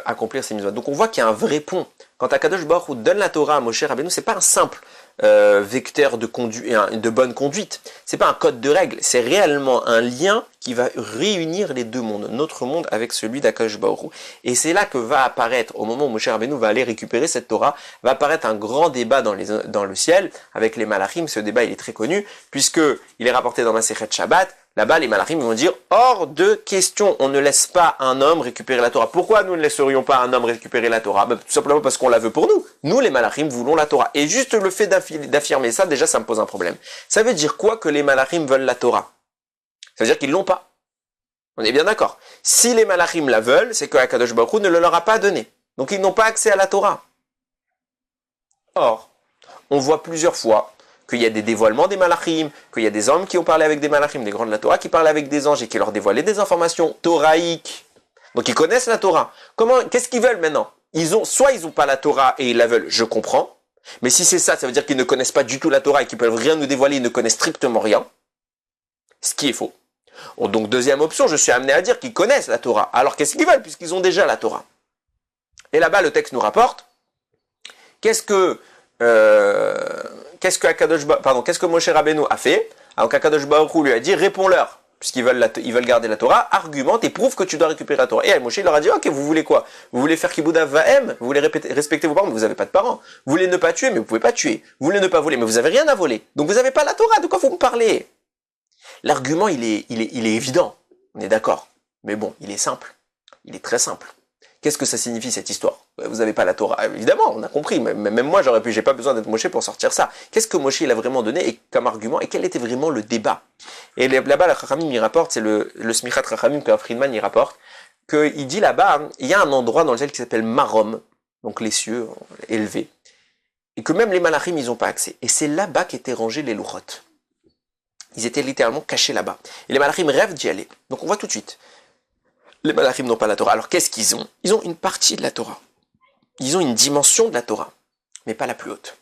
accomplir ces mitzvahs. Donc on voit qu'il y a un vrai pont. Quand Akadosh Baruch Hu donne la Torah à Moshe Rabbeinu, c'est pas un simple vecteur de bonne conduite. C'est pas un code de règles. C'est réellement un lien qui va réunir les deux mondes, notre monde avec celui d'Akadosh Baruch Hu. Et c'est là que va apparaître, au moment où Moshe Rabbeinu va aller récupérer cette Torah, va apparaître un grand débat dans le ciel avec les malachim. Ce débat il est très connu puisque il est rapporté dans Masechet Shabbat. Là-bas, les malachim vont dire « Hors de question, on ne laisse pas un homme récupérer la Torah. » Pourquoi nous ne laisserions pas un homme récupérer la Torah? Tout simplement parce qu'on la veut pour nous. Nous, les malachim, voulons la Torah. Et juste le fait d'affirmer ça, déjà, ça me pose un problème. Ça veut dire quoi que les malachim veulent la Torah? Ça veut dire qu'ils l'ont pas. On est bien d'accord. Si les malachim la veulent, c'est que Akadosh Baruch Hu ne le leur a pas donné. Donc ils n'ont pas accès à la Torah. Or, on voit plusieurs fois qu'il y a des dévoilements des malachim, qu'il y a des hommes qui ont parlé avec des malachim, des grands de la Torah, qui parlaient avec des anges et qui leur dévoilaient des informations toraïques. Donc ils connaissent la Torah. Qu'est-ce qu'ils veulent maintenant? Soit ils n'ont pas la Torah et ils la veulent, je comprends. Mais si c'est ça, ça veut dire qu'ils ne connaissent pas du tout la Torah et qu'ils peuvent rien nous dévoiler, ils ne connaissent strictement rien. Ce qui est faux. Donc deuxième option, je suis amené à dire qu'ils connaissent la Torah. Alors qu'est-ce qu'ils veulent puisqu'ils ont déjà la Torah? Et là-bas, le texte nous rapporte, qu'est-ce que Moshe Rabbeinu a fait? Alors qu'Akadosh Baruch Hu lui a dit, réponds-leur, puisqu'ils veulent garder la Torah, argumente et prouve que tu dois récupérer la Torah. Et Moshe leur a dit, ok, vous voulez quoi? Vous voulez faire Kibud Av Va'em? Vous voulez respecter vos parents, mais vous n'avez pas de parents. Vous voulez ne pas tuer, mais vous pouvez pas tuer. Vous voulez ne pas voler, mais vous avez rien à voler. Donc vous n'avez pas la Torah, de quoi vous me parlez? L'argument, il est évident. On est d'accord. Mais bon, il est simple. Il est très simple. Qu'est-ce que ça signifie cette histoire? Vous n'avez pas la Torah, évidemment, on a compris. Même moi, j'ai pas besoin d'être Moshe pour sortir ça. Qu'est-ce que Moshe il a vraiment donné comme argument et quel était vraiment le débat? Et là-bas, la Chachamim il rapporte, c'est le Smichat Chachamim que Friedman il rapporte. qu'il dit là-bas, hein, il y a un endroit dans le ciel qui s'appelle Marom, donc les cieux élevés, et que même les malachim, ils n'ont pas accès. Et c'est là-bas qu'étaient rangés les louchotes. Ils étaient littéralement cachés là-bas. Et les malachim rêvent d'y aller. Donc on voit tout de suite. Les malachim n'ont pas la Torah. Alors qu'est-ce qu'ils ont? Ils ont une partie de la Torah. Ils ont une dimension de la Torah, mais pas la plus haute.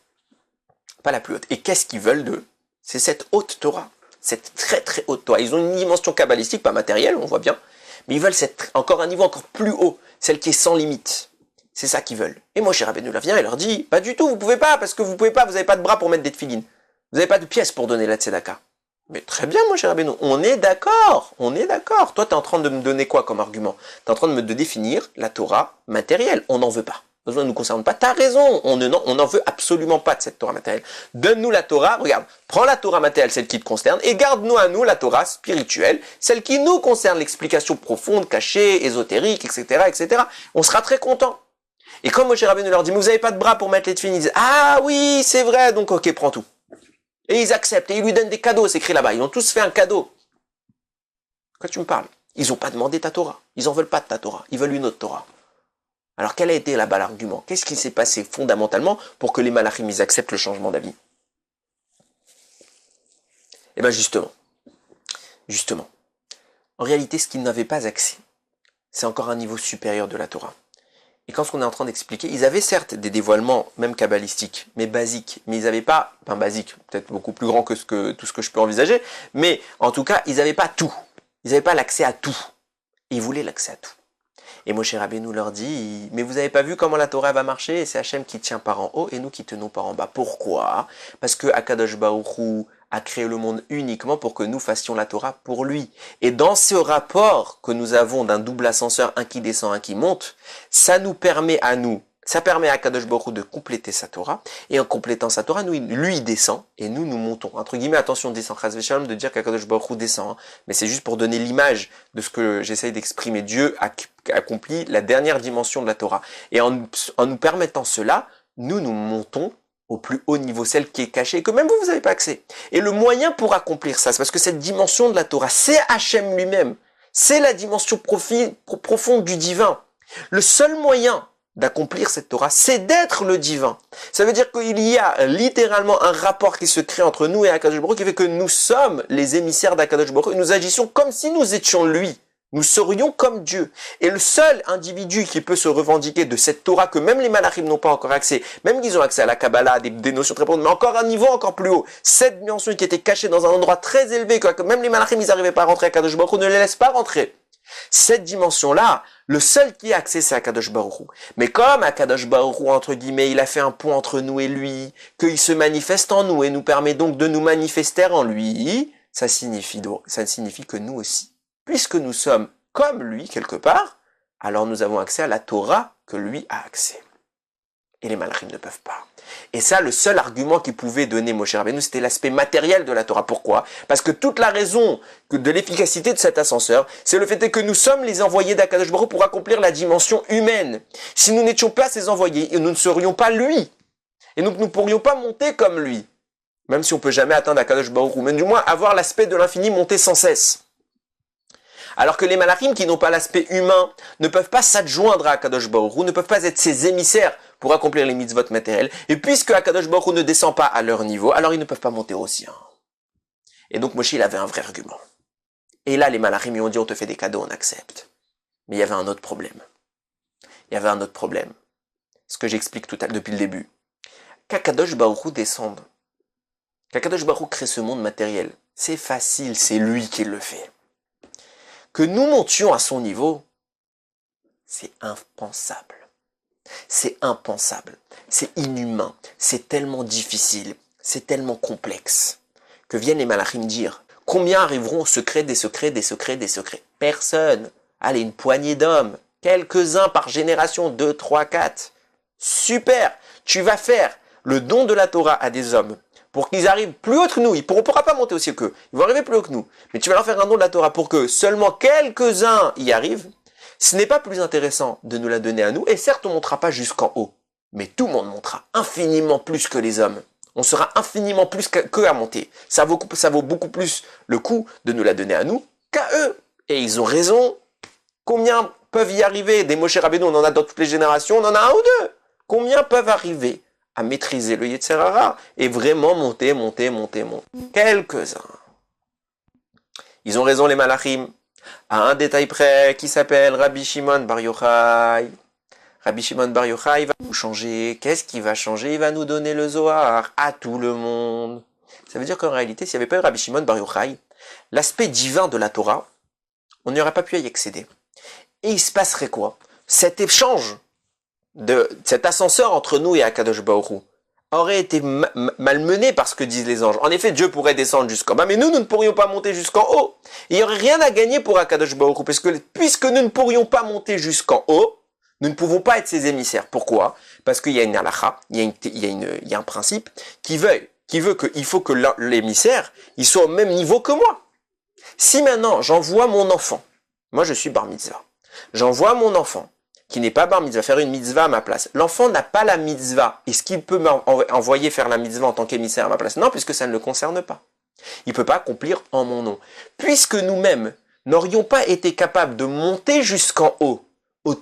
Pas la plus haute. Et qu'est-ce qu'ils veulent d'eux? C'est cette haute Torah. Cette très très haute Torah. Ils ont une dimension kabbalistique, pas matérielle, on voit bien, mais ils veulent encore un niveau encore plus haut, celle qui est sans limite. C'est ça qu'ils veulent. Et Moshe Rabbeinu vient et leur dit, pas du tout, vous pouvez pas, parce que vous pouvez pas, vous n'avez pas de bras pour mettre des tefilines. Vous n'avez pas de pièces pour donner la tzedaka. Mais très bien, Moshe Rabbeinu, on est d'accord, on est d'accord. Toi, tu es en train de me donner quoi comme argument? Tu es en train de me définir la Torah matérielle, on n'en veut pas. Ça ne nous concerne pas, t'as raison, on n'en veut absolument pas de cette Torah matérielle. Donne-nous la Torah, regarde, prends la Torah matérielle, celle qui te concerne, et garde-nous à nous la Torah spirituelle, celle qui nous concerne, l'explication profonde, cachée, ésotérique, etc., etc. On sera très content. Et comme Moshe Rabbeinu leur dit, mais vous n'avez pas de bras pour mettre les tefilines, ils disent, ah oui, c'est vrai, donc ok, prends tout. Et ils acceptent, et ils lui donnent des cadeaux, c'est écrit là-bas, ils ont tous fait un cadeau. Quand tu me parles, ils n'ont pas demandé ta Torah, ils n'en veulent pas de ta Torah, ils veulent une autre Torah. Alors quel a été là-bas l'argument? Qu'est-ce qui s'est passé fondamentalement pour que les malachim ils acceptent le changement d'avis? Eh bien justement, en réalité ce qu'ils n'avaient pas accès, c'est encore un niveau supérieur de la Torah. Et quand ce qu'on est en train d'expliquer, ils avaient certes des dévoilements, même kabbalistiques, mais basiques, mais ils n'avaient pas, enfin basiques, peut-être beaucoup plus grand que tout ce que je peux envisager, mais en tout cas, ils n'avaient pas tout. Ils n'avaient pas l'accès à tout. Et ils voulaient l'accès à tout. Et Moshe Rabbeinu leur dit, mais vous n'avez pas vu comment la Torah va marcher? Et c'est Hachem qui tient par en haut et nous qui tenons par en bas. Pourquoi? Parce que Akadosh Baruch Hu a créé le monde uniquement pour que nous fassions la Torah pour lui. Et dans ce rapport que nous avons d'un double ascenseur, un qui descend, un qui monte, ça nous permet à nous, ça permet à Akadosh Baruch Hu de compléter sa Torah, et en complétant sa Torah, lui il descend, et nous montons. Entre guillemets, attention, descend, chas v'shalom, de dire qu'Akadosh Baruch Hu descend, hein. Mais c'est juste pour donner l'image de ce que j'essaye d'exprimer. Dieu a accompli la dernière dimension de la Torah. Et en nous permettant cela, nous montons au plus haut niveau, celle qui est cachée, et que même vous n'avez pas accès. Et le moyen pour accomplir ça, c'est parce que cette dimension de la Torah, c'est Hachem lui-même. C'est la dimension profonde du divin. Le seul moyen d'accomplir cette Torah, c'est d'être le divin. Ça veut dire qu'il y a littéralement un rapport qui se crée entre nous et Akadosh Baruch Hu qui fait que nous sommes les émissaires d'Akadosh Baruch Hu et nous agissons comme si nous étions lui. Nous serions comme Dieu. Et le seul individu qui peut se revendiquer de cette Torah que même les malachim n'ont pas encore accès, même qu'ils ont accès à la Kabbalah, des notions très profondes, mais encore un niveau encore plus haut, cette dimension qui était cachée dans un endroit très élevé, que même les malachim ils n'arrivaient pas à rentrer, Akadosh Baruch Hu ne les laisse pas rentrer. Cette dimension-là, le seul qui a accès, c'est Akadosh Baruch Hu. Mais comme Akadosh Baruch Hu, entre guillemets, il a fait un pont entre nous et lui, qu'il se manifeste en nous et nous permet donc de nous manifester en lui, ça signifie que nous aussi, puisque nous sommes comme lui quelque part, alors nous avons accès à la Torah que lui a accès. Et les malachim ne peuvent pas. Et ça, le seul argument qu'il pouvait donner Moshe Rabbeinu, c'était l'aspect matériel de la Torah. Pourquoi? Parce que toute la raison de l'efficacité de cet ascenseur, c'est le fait que nous sommes les envoyés d'Akadosh Baruch Hu pour accomplir la dimension humaine. Si nous n'étions pas ces envoyés, nous ne serions pas lui. Et donc nous ne pourrions pas monter comme lui. Même si on ne peut jamais atteindre Akadosh Baruch Hu, mais du moins avoir l'aspect de l'infini monter sans cesse. Alors que les malachim qui n'ont pas l'aspect humain ne peuvent pas s'adjoindre à Akadosh Baruch Hu, ne peuvent pas être ses émissaires pour accomplir les mitzvot matériels. Et puisque Akadosh Baruch Hu ne descend pas à leur niveau, alors ils ne peuvent pas monter au sien. Et donc Moshe il avait un vrai argument. Et là les malachim lui ont dit on te fait des cadeaux, on accepte. Mais il y avait un autre problème. Ce que j'explique depuis le début. Qu'Akadosh Baruch Hu descende. Qu'Akadosh Baruch Hu crée ce monde matériel. C'est facile, c'est lui qui le fait. Que nous montions à son niveau, c'est impensable. C'est impensable. C'est inhumain. C'est tellement difficile. C'est tellement complexe. Que viennent les malachim dire, combien arriveront au secret des secrets, des secrets, des secrets? Personne. Allez, une poignée d'hommes. Quelques-uns par génération, 2, 3, 4. Super. Tu vas faire le don de la Torah à des hommes pour qu'ils arrivent plus haut que nous. On ne pourra pas monter aussi haut qu'eux. Ils vont arriver plus haut que nous. Mais tu vas leur faire un don de la Torah pour que seulement quelques-uns y arrivent. Ce n'est pas plus intéressant de nous la donner à nous. Et certes, on ne montera pas jusqu'en haut. Mais tout le monde montera infiniment plus que les hommes. On sera infiniment plus qu'eux à monter. Ça vaut beaucoup plus le coup de nous la donner à nous qu'à eux. Et ils ont raison. Combien peuvent y arriver? Des Moshe Rabbeinu, on en a dans toutes les générations, on en a un ou deux. Combien peuvent arriver à maîtriser le Yetzer Hara et vraiment monter? Quelques-uns. Ils ont raison les Malachim. À un détail près qui s'appelle Rabbi Shimon Bar Yochai. Rabbi Shimon Bar Yochai va nous changer. Qu'est-ce qui va changer? Il va nous donner le Zohar à tout le monde. Ça veut dire qu'en réalité, s'il n'y avait pas eu Rabbi Shimon Bar Yochai, l'aspect divin de la Torah, on n'y aurait pas pu y accéder. Et il se passerait quoi? Cet échange, cet ascenseur entre nous et Akadosh Baruch Hu, aurait été malmené par ce que disent les anges. En effet, Dieu pourrait descendre jusqu'en bas, mais nous ne pourrions pas monter jusqu'en haut. Il n'y aurait rien à gagner pour Akadosh Baruch Hu, parce que puisque nous ne pourrions pas monter jusqu'en haut, nous ne pouvons pas être ses émissaires. Pourquoi? Parce qu'il y a une halakha, il y a un principe qu'il faut que l'émissaire, il soit au même niveau que moi. Si maintenant, j'envoie mon enfant, moi je suis bar mitzvah, j'envoie mon enfant, qui n'est pas bar mitzvah, faire une mitzvah à ma place. L'enfant n'a pas la mitzvah. Est-ce qu'il peut m'envoyer faire la mitzvah en tant qu'émissaire à ma place? Non, puisque ça ne le concerne pas. Il ne peut pas accomplir en mon nom. Puisque nous-mêmes n'aurions pas été capables de monter jusqu'en haut,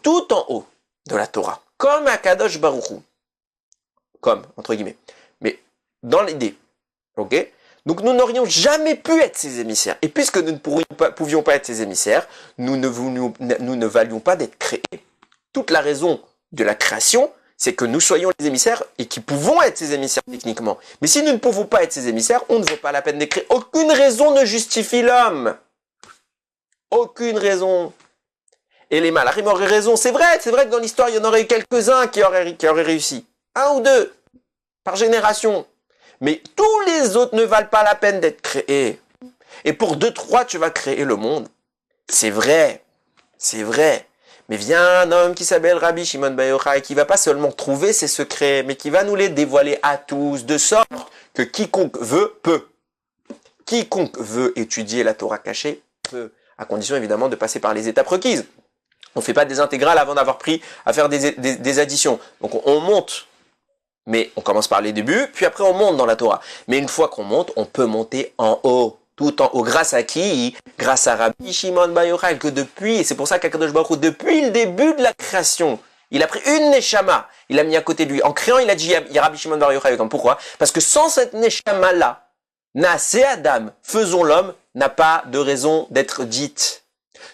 tout en haut de la Torah, comme Akadosh Baruch Hu, comme, entre guillemets, mais dans l'idée, ok? Donc nous n'aurions jamais pu être ses émissaires. Et puisque nous ne pouvions pas être ses émissaires, nous ne valions pas d'être créés. Toute la raison de la création, c'est que nous soyons les émissaires et qui pouvons être ses émissaires techniquement. Mais si nous ne pouvons pas être ses émissaires, on ne vaut pas la peine d'être créé. Aucune raison ne justifie l'homme. Aucune raison. Et les malachim auraient raison. C'est vrai que dans l'histoire, il y en aurait eu quelques-uns qui auraient réussi. Un ou deux, par génération. Mais tous les autres ne valent pas la peine d'être créés. Et pour 2-3, tu vas créer le monde. C'est vrai. Mais vient un homme qui s'appelle Rabbi Shimon Bar Yochai, qui va pas seulement trouver ses secrets, mais qui va nous les dévoiler à tous, de sorte que quiconque veut, peut. Quiconque veut étudier la Torah cachée, peut. À condition évidemment de passer par les étapes requises. On ne fait pas des intégrales avant d'avoir pris à faire des additions. Donc on monte. Mais on commence par les débuts, puis après on monte dans la Torah. Mais une fois qu'on monte, on peut monter en haut. Tout en haut. Grâce à qui? Grâce à Rabbi Shimon Bar Yochai, que depuis, et c'est pour ça qu'Akadosh Baruch Hu, depuis le début de la création, il a pris une neshama, il l'a mis à côté de lui. En créant, il a dit, il y a Rabbi Shimon Bar Yochai. Pourquoi? Parce que sans cette neshama-là, Naaseh Adam, faisons l'homme, n'a pas de raison d'être dite.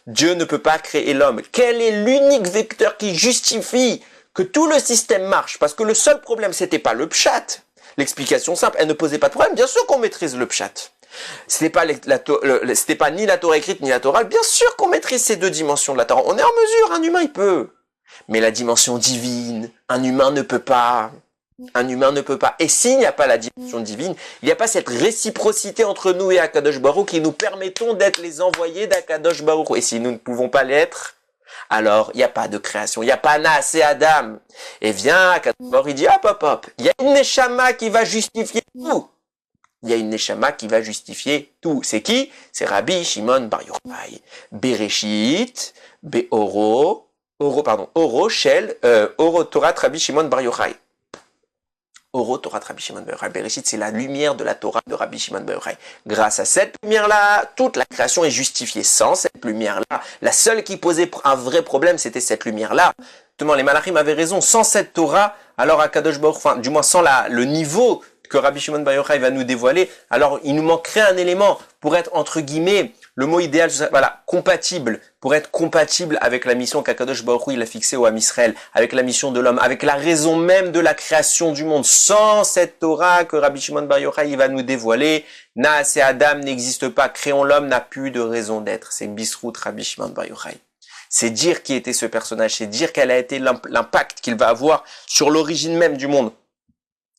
Dieu ne peut pas créer l'homme. Quel est l'unique vecteur qui justifie que tout le système marche? Parce que le seul problème, c'était pas le pshat. L'explication simple, elle ne posait pas de problème. Bien sûr qu'on maîtrise le pshat. C'était pas ni la Torah écrite ni la Torah. Bien sûr qu'on maîtrise ces deux dimensions de la Torah. On est en mesure, un humain il peut. Mais la dimension divine, un humain ne peut pas. Un humain ne peut pas. Et s'il n'y a pas la dimension divine, il n'y a pas cette réciprocité entre nous et Akadosh Baruch qui nous permettons d'être les envoyés d'Akadosh Baruch. Et si nous ne pouvons pas l'être, alors il n'y a pas de création. Il n'y a pas Naaseh Adam. Et vient Akadosh Baruch, il dit hop. Il y a une neshama qui va justifier tout. Il y a une neshama qui va justifier tout. C'est qui? C'est Rabbi Shimon Bar Yochai. Bereshit, Oro Shel, Oro Torah Rabbi Shimon Bar Yochai. Oro Torah Rabbi Shimon Bar Yochai. Bereshit, c'est la lumière de la Torah de Rabbi Shimon Bar Yochai. Grâce à cette lumière-là, toute la création est justifiée. Sans cette lumière-là, la seule qui posait un vrai problème, c'était cette lumière-là. Justement, les malachim avaient raison. Sans cette Torah, alors Akadosh Baruch, enfin, du moins sans le niveau que Rabbi Shimon Bar Yochai va nous dévoiler, alors il nous manquerait un élément pour être, entre guillemets, le mot idéal, voilà, compatible, pour être compatible avec la mission qu'Akadosh Baruch Hu il a fixée au Ham Israël, avec la mission de l'homme, avec la raison même de la création du monde. Sans cette Torah que Rabbi Shimon Bar Yochai il va nous dévoiler, Naaseh Adam n'existe pas, créons l'homme n'a plus de raison d'être. C'est Bisrout Rabbi Shimon Bar Yochai. C'est dire qui était ce personnage, c'est dire quel a été l'impact qu'il va avoir sur l'origine même du monde.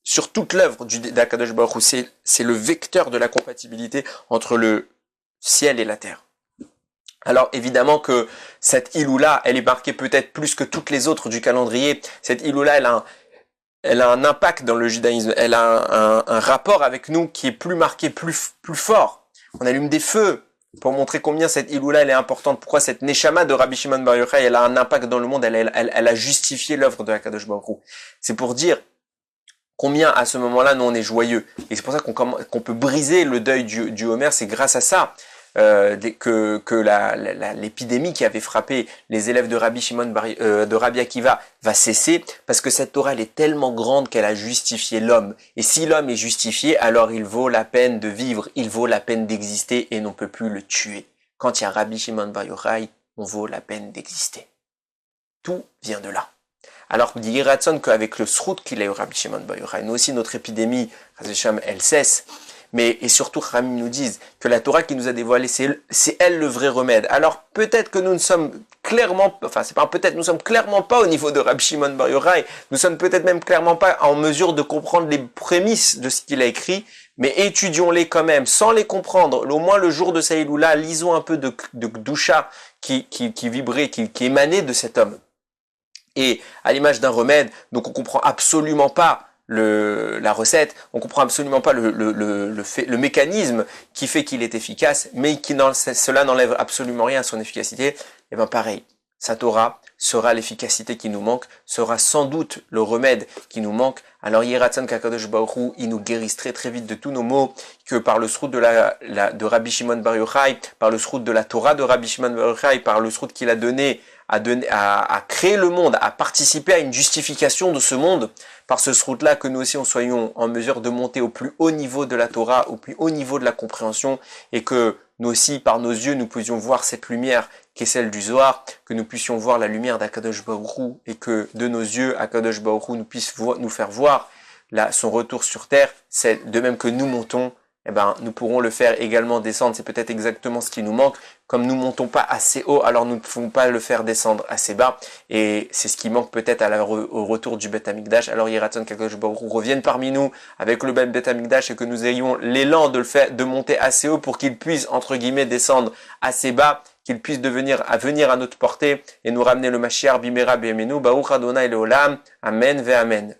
Sur toute l'œuvre d'Akadosh Baruch Hu, c'est le vecteur de la compatibilité entre le ciel et la terre. Alors évidemment que cette Iloula, elle est marquée peut-être plus que toutes les autres du calendrier. Cette Iloula, elle a un impact dans le judaïsme, elle a un rapport avec nous qui est plus marqué, plus fort. On allume des feux pour montrer combien cette Iloula, elle est importante. Pourquoi cette Neshama de Rabbi Shimon Bar Yochai, elle a un impact dans le monde, elle a justifié l'œuvre de Akadosh Baruch Hu. C'est pour dire combien à ce moment-là, nous on est joyeux. Et c'est pour ça qu'on peut briser le deuil du Homer, c'est grâce à ça. que l'épidémie qui avait frappé les élèves de de Rabbi Akiva va cesser, parce que cette Torah elle est tellement grande qu'elle a justifié l'homme. Et si l'homme est justifié, alors il vaut la peine de vivre, il vaut la peine d'exister et on ne peut plus le tuer. Quand il y a Rabbi Shimon Bar Yochai, on vaut la peine d'exister. Tout vient de là. Alors, dit Ratson qu'avec le srout qu'il a eu Rabbi Shimon Bar Yochai, nous aussi notre épidémie, elle cesse. Mais, et surtout, Rami nous disent que la Torah qui nous a dévoilé, c'est elle le vrai remède. Alors, peut-être que nous ne sommes clairement, enfin, c'est pas peut-être, nous sommes clairement pas au niveau de Rabbi Shimon Bar Yochai. Nous sommes peut-être même clairement pas en mesure de comprendre les prémices de ce qu'il a écrit, mais étudions-les quand même, sans les comprendre. Au moins, le jour de Saïloula, lisons un peu de doucha qui vibrait, qui émanait de cet homme. Et, à l'image d'un remède, donc on comprend absolument pas la recette, on comprend absolument pas le mécanisme qui fait qu'il est efficace, mais cela n'enlève absolument rien à son efficacité. Et bien pareil, sa Torah sera l'efficacité qui nous manque, sera sans doute le remède qui nous manque. Alors Yeratzan Kakadosh Baruch Hu, il nous guérisse très très vite de tous nos maux, que par le srout de Rabbi Shimon Bar Yochai, par le srout de la Torah de Rabbi Shimon Bar Yochai, par le srout qu'il a donné à créer le monde, à participer à une justification de ce monde, par ce srout-là, que nous aussi on soyons en mesure de monter au plus haut niveau de la Torah, au plus haut niveau de la compréhension, et que nous aussi, par nos yeux, nous puissions voir cette lumière qui est celle du Zohar, que nous puissions voir la lumière d'Akadosh Baruch Hu, et que de nos yeux, Akadosh Baruch Hu nous puisse nous faire voir son retour sur terre. C'est de même que nous montons, eh ben, nous pourrons le faire également descendre. C'est peut-être exactement ce qui nous manque. Comme nous montons pas assez haut, alors nous ne pouvons pas le faire descendre assez bas. Et c'est ce qui manque peut-être au retour du Beth Amikdash. Alors, Yeratzon Kakadosh Baruch Hu revienne parmi nous avec le Beth Amikdash et que nous ayons l'élan de monter assez haut pour qu'il puisse, entre guillemets, descendre assez bas, qu'il puisse venir à notre portée et nous ramener le Mashiach Bimera B'Yemenu, Baruch Adonai Leolam. Amen ve Amen.